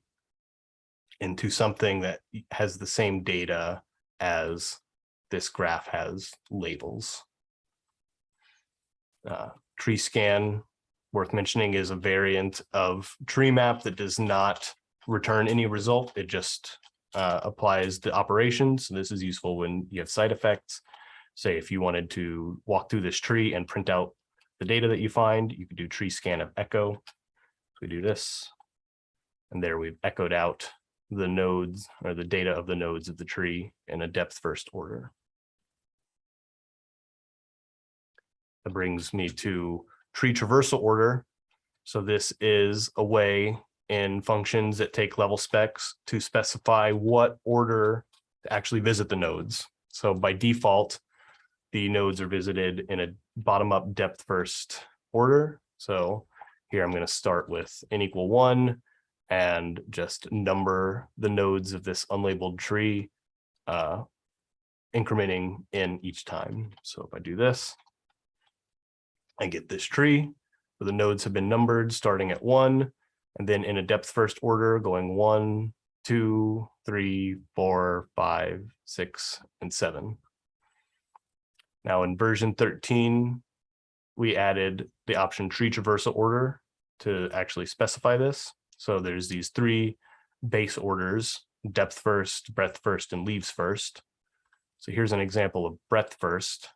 into something that has the same data as this graph has labels. Tree scan, worth mentioning, is a variant of tree map that does not return any result. It just applies the operation. So this is useful when you have side effects. Say if you wanted to walk through this tree and print out the data that you find, you could do tree scan of echo. So we do this, and there we've echoed out the nodes or the data of the nodes of the tree in a depth first order. That brings me to tree traversal order. So this is a way in functions that take level specs to specify what order to actually visit the nodes. So by default, the nodes are visited in a bottom-up depth first order. So here I'm going to start with n equal 1 and just number the nodes of this unlabeled tree, incrementing in each time. So if I do this, I get this tree where the nodes have been numbered starting at 1, and then in a depth first order going 1, 2, 3, 4, 5, 6, and 7. Now in version 13, we added the option tree traversal order to actually specify this. So there's these 3 base orders: depth first, breadth first, and leaves first. So here's an example of breadth first.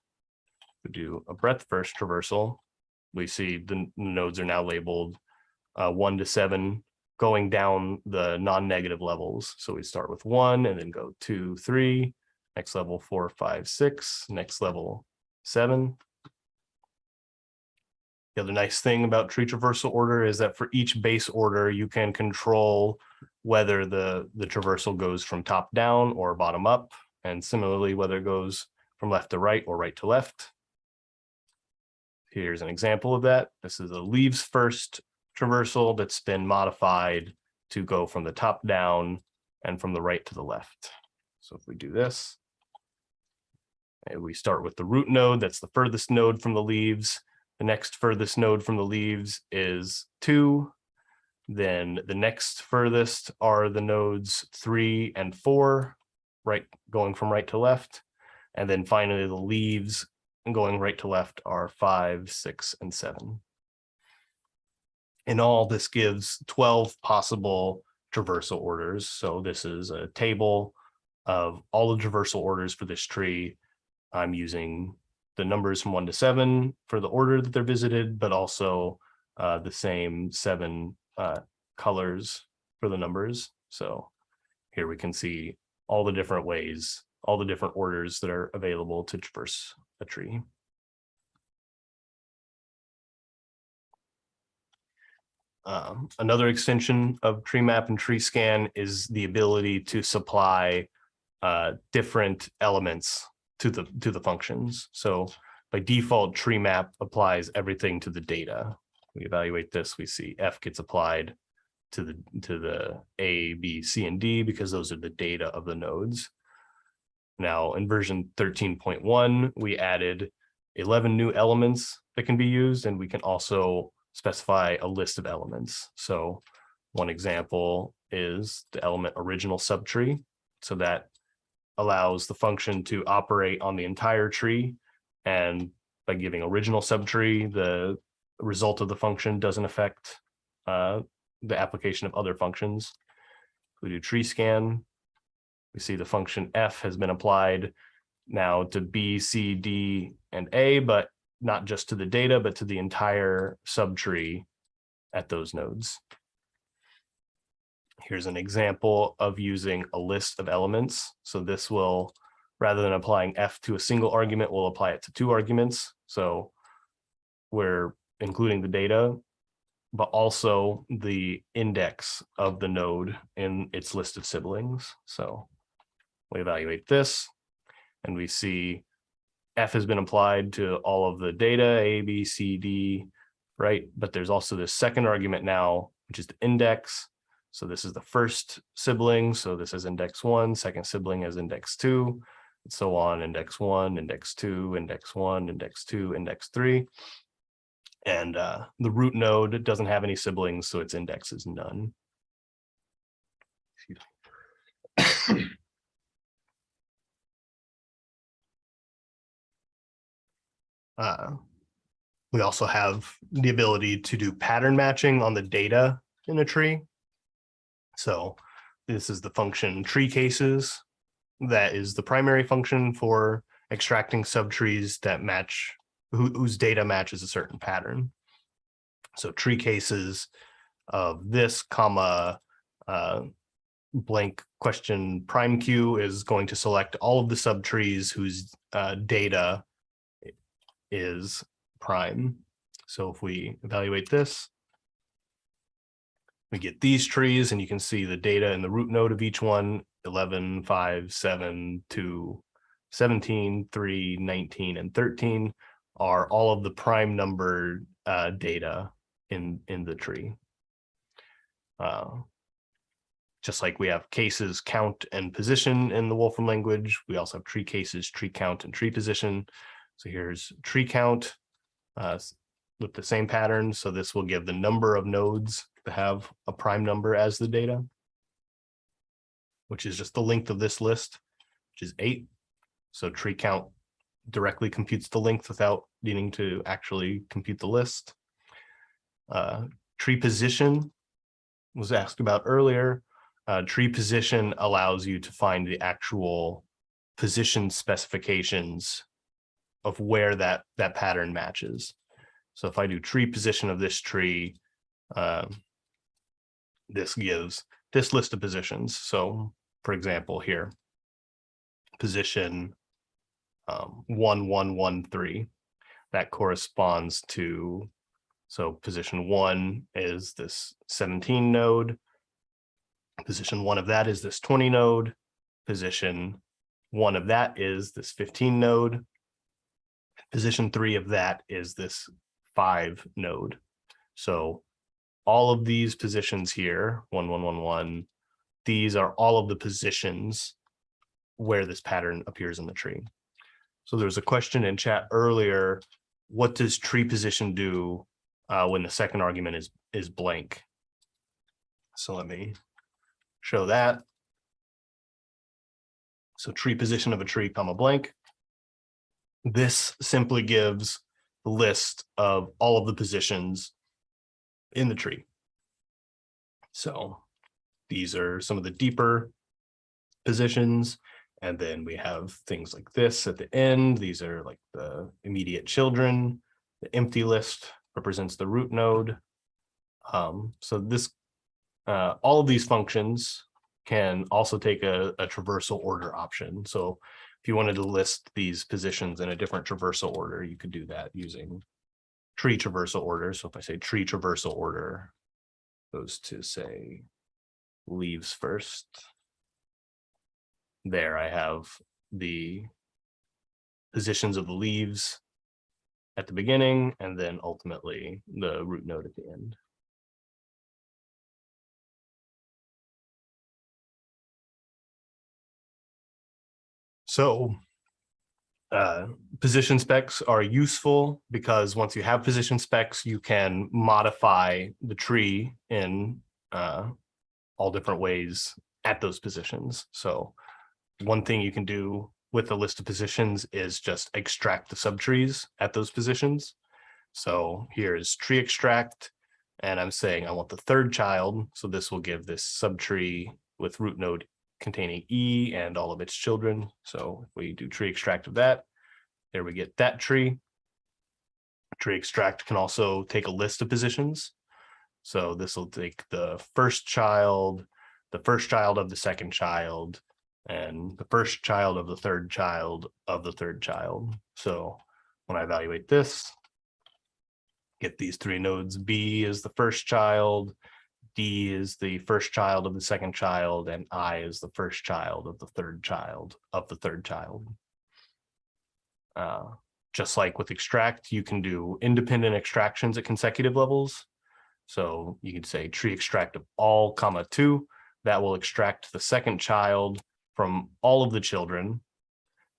We do a breadth first traversal. We see the nodes are now labeled 1 to 7, going down the non-negative levels. So we start with 1 and then go 2, 3, next level 4, 5, 6, next level 7. The other nice thing about tree traversal order is that for each base order, you can control whether the traversal goes from top down or bottom up, and similarly, whether it goes from left to right or right to left. Here's an example of that. This is a leaves first traversal that's been modified to go from the top down and from the right to the left. So if we do this, and we start with the root node, that's the furthest node from the leaves. The next furthest node from the leaves is 2. Then the next furthest are the nodes 3 and 4, right, going from right to left. And then finally the leaves going right to left are 5, 6, and 7. In all, this gives 12 possible traversal orders. So this is a table of all the traversal orders for this tree. I'm using the numbers from 1 to 7 for the order that they're visited, but also the same 7 colors for the numbers. So here we can see all the different ways, all the different orders that are available to traverse a tree. Another extension of tree map and tree scan is the ability to supply different elements to the functions. So by default, tree map applies everything to the data. We evaluate this, we see F gets applied to the A, B, C, and D because those are the data of the nodes. Now in version 13.1, we added 11 new elements that can be used, and we can also specify a list of elements. So one example is the element original subtree. So that allows the function to operate on the entire tree. And by giving original subtree, the result of the function doesn't affect the application of other functions. We do tree scan. We see the function F has been applied now to B, C, D, and A, but not just to the data, but to the entire subtree at those nodes. Here's an example of using a list of elements. So this will, rather than applying f to a single argument, we'll apply it to 2 arguments. So we're including the data, but also the index of the node in its list of siblings. So we evaluate this and we see f has been applied to all of the data, A, B, C, D, right? But there's also this second argument now, which is the index. So this is the first sibling. So this is index 1, second sibling is index 2, and so on, index 1, index 2, index 1, index 2, index 3. And the root node doesn't have any siblings, so its index is none. We also have the ability to do pattern matching on the data in a tree. So this is the function tree cases. That is the primary function for extracting subtrees that match, whose data matches a certain pattern. So tree cases of this comma blank question prime q is going to select all of the subtrees whose data is prime. So if we evaluate this, we get these trees, and you can see the data in the root node of each one: 11, 5, 7, 2, 17, 3, 19, and 13 are all of the prime number data in the tree. Just like we have cases, count, and position in the Wolfram language, we also have tree cases, tree count, and tree position. So here's tree count with the same pattern. So this will give the number of nodes that have a prime number as the data, which is just the length of this list, which is 8. So tree count directly computes the length without needing to actually compute the list. Tree position was asked about earlier. Tree position allows you to find the actual position specifications of where that pattern matches. So if I do tree position of this tree, this gives this list of positions. So for example, here, position 1, 1, 1, 3, that corresponds to, so position 1 is this 17 node, position 1 of that is this 20 node, position 1 of that is this 15 node, position 3 of that is this 5 node. So all of these positions here, 1, 1, 1, 1, these are all of the positions where this pattern appears in the tree. So there's a question in chat earlier, what does tree position do when the second argument is blank? So let me show that. So tree position of a tree comma blank. This simply gives the list of all of the positions in the tree. So these are some of the deeper positions. And then we have things like this at the end. These are like the immediate children. The empty list represents the root node. So this, all of these functions can also take a traversal order option. So if you wanted to list these positions in a different traversal order, you could do that using tree traversal order. So if I say tree traversal order goes to, say, leaves first, there I have the positions of the leaves at the beginning, and then ultimately the root node at the end. So position specs are useful because once you have position specs, you can modify the tree in all different ways at those positions. So one thing you can do with a list of positions is just extract the subtrees at those positions. So here's tree extract, and I'm saying I want the third child. So this will give this subtree with root node containing E and all of its children. So if we do tree extract of that, there we get that tree. Tree extract can also take a list of positions. So this will take the first child of the second child, and the first child of the third child of the third child. So when I evaluate this, get these three nodes, B is the first child, D is the first child of the second child, and I is the first child of the third child of the third child. Just like with extract, you can do independent extractions at consecutive levels. So you could say tree extract of all, comma 2, that will extract the second child from all of the children.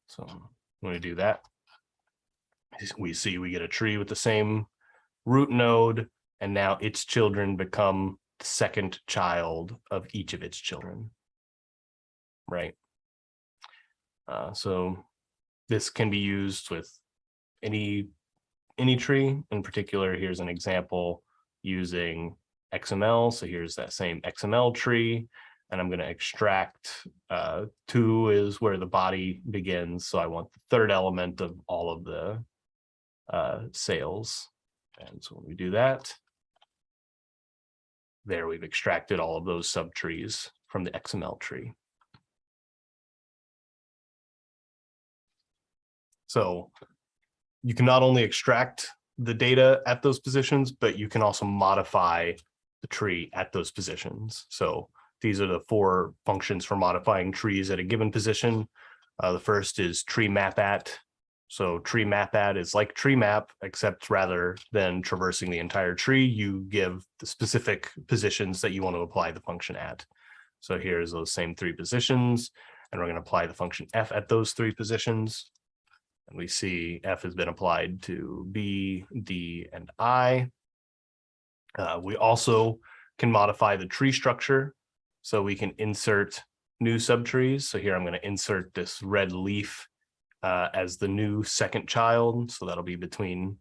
So when we do that, we see we get a tree with the same root node, and now its children become the second child of each of its children, right? So this can be used with any tree. In particular, here's an example using XML. So here's that same XML tree, and I'm going to extract 2 is where the body begins. So I want the third element of all of the sales. And so when we do that, there we've extracted all of those subtrees from the XML tree. So you can not only extract the data at those positions, but you can also modify the tree at those positions. So these are the 4 functions for modifying trees at a given position. The first is tree map at. So tree map at is like tree map, except rather than traversing the entire tree, you give the specific positions that you want to apply the function at. So here's those same 3 positions, and we're going to apply the function f at those 3 positions. And we see f has been applied to B, D, and I. We also can modify the tree structure. So we can insert new subtrees. So here I'm going to insert this red leaf as the new second child. So that'll be between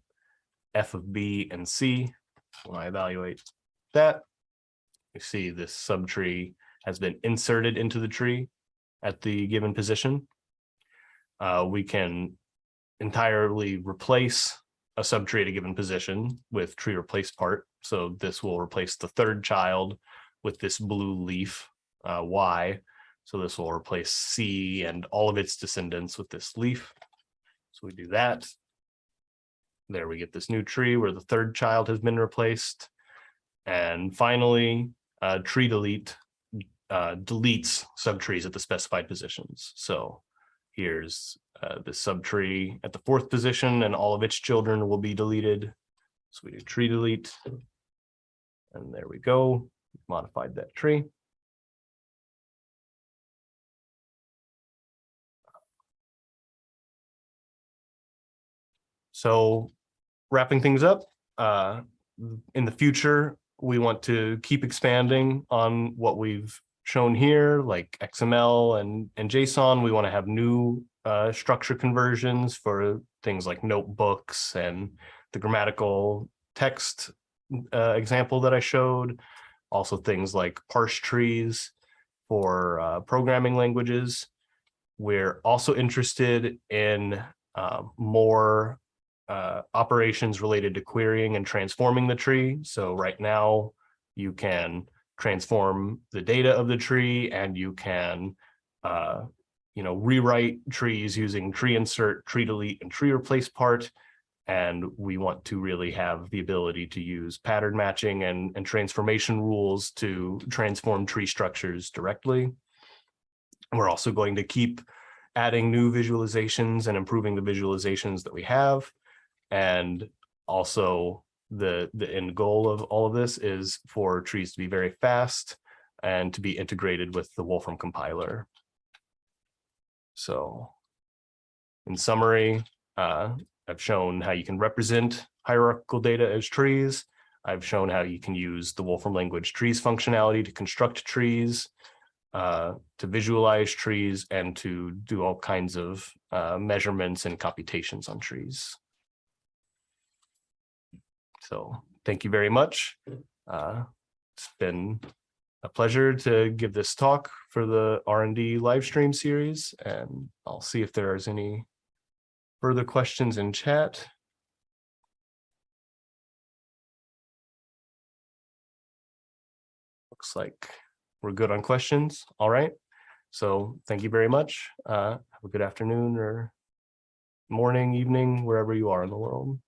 f of B and C. When I evaluate that, you see this subtree has been inserted into the tree at the given position. We can entirely replace a subtree at a given position with tree replace part. So this will replace the third child with this blue leaf, Y. So this will replace C and all of its descendants with this leaf. So we do that. There we get this new tree where the third child has been replaced. And finally, tree delete deletes subtrees at the specified positions. So here's the subtree at the 4th position, and all of its children will be deleted. So we do tree delete, and there we go. We've modified that tree. So wrapping things up, in the future, we want to keep expanding on what we've shown here, like XML and JSON. We want to have new structure conversions for things like notebooks and the grammatical text example that I showed. Also things like parse trees for programming languages. We're also interested in more operations related to querying and transforming the tree. So right now you can transform the data of the tree, and you can rewrite trees using tree insert, tree delete, and tree replace part. And we want to really have the ability to use pattern matching and transformation rules to transform tree structures directly. We're also going to keep adding new visualizations and improving the visualizations that we have. And also the end goal of all of this is for trees to be very fast and to be integrated with the Wolfram compiler. So in summary, I've shown how you can represent hierarchical data as trees. I've shown how you can use the Wolfram language trees functionality to construct trees, to visualize trees, and to do all kinds of measurements and computations on trees. So thank you very much. It's been a pleasure to give this talk for the R&D live stream series, and I'll see if there's any further questions in chat. looks like we're good on questions. All right. So thank you very much. Have a good afternoon or morning, evening, wherever you are in the world.